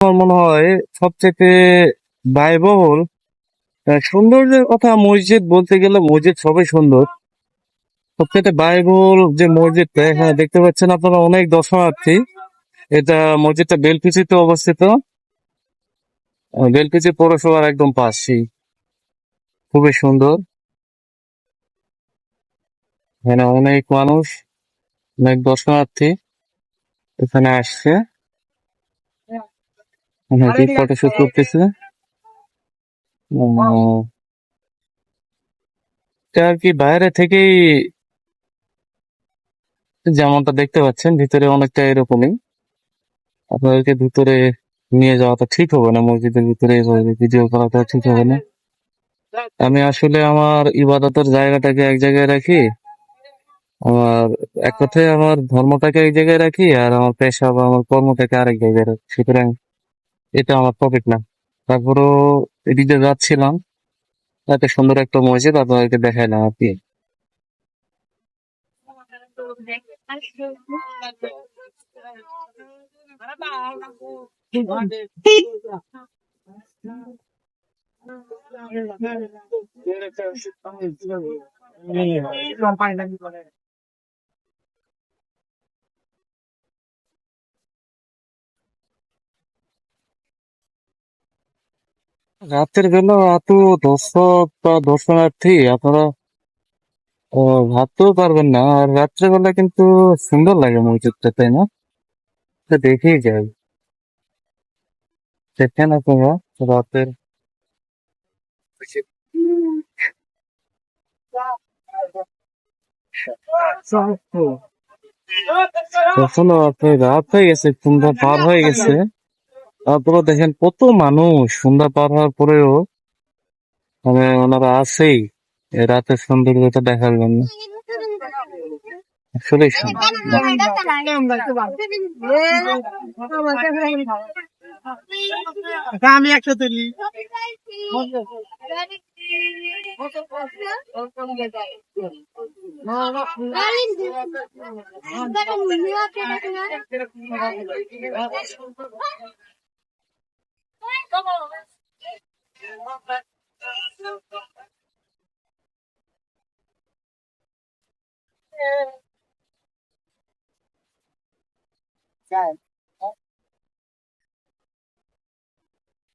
আমার মনে হয় সবচেয়ে ব্যয়বহুল সৌন্দর্যের কথা মসজিদ বলতে গেলে মসজিদ সবই সুন্দর। সবচেয়ে ব্যয়বহুল যে মসজিদটা এখানে দেখতে পাচ্ছেন আপনারা অনেক দর্শনার্থী। এটা মসজিদটা বেলকুচিতে অবস্থিত। বেলকুচি পৌরসভার একদম পাশেই। খুবই সুন্দর। এখানে অনেক মানুষ, অনেক দর্শনার্থী এখানে আসছে। অনেকে ফটোশুট করতেছে। এটা আর কি বাইরে থেকেই যেমনটা দেখতে পাচ্ছেন ভিতরে অনেকটা এরকমই। আপনাদেরকে ভিতরে নিয়ে যাওয়াটা ঠিক হবে না, মসজিদের ভিতরে এভাবে ভিডিও করাটা ঠিক হবে না। আমি আসলে আমার ইবাদতের জায়গাটাকে এক জায়গায় রাখি, আমার এক কথায় আমার ধর্মটাকে এক জায়গায় রাখি, আর আমার পেশা বা আমার কর্মটাকে আরেক জায়গায় রাখি। সুতরাং এটা আমার টপিক না। তারপরেও এদিকে যাচ্ছিলাম, এত সুন্দর একটা মসজিদ আপনাদেরকে দেখাইলাম আর কি। রাতের বেলা এত দর্শক বা দর্শনার্থী আপনারা ভাবতেও পারবেন না। আর রাত্রেবেলা কিন্তু সুন্দর লাগে মসজিদটা, তাই না? এটা দেখেই যায়। দেখেন আপনারা রাতের এখনো আপনি রাত হয়ে গেছে, সন্ধ্যা পার হয়ে গেছে, তারপরে দেখেন কত মানুষ। সন্ধ্যা পার হওয়ার পরেও মানে ওনারা আছেই এই রাতের সৌন্দর্যটা দেখার জন্য। আসলেই সুন্দর। আমি একসাথে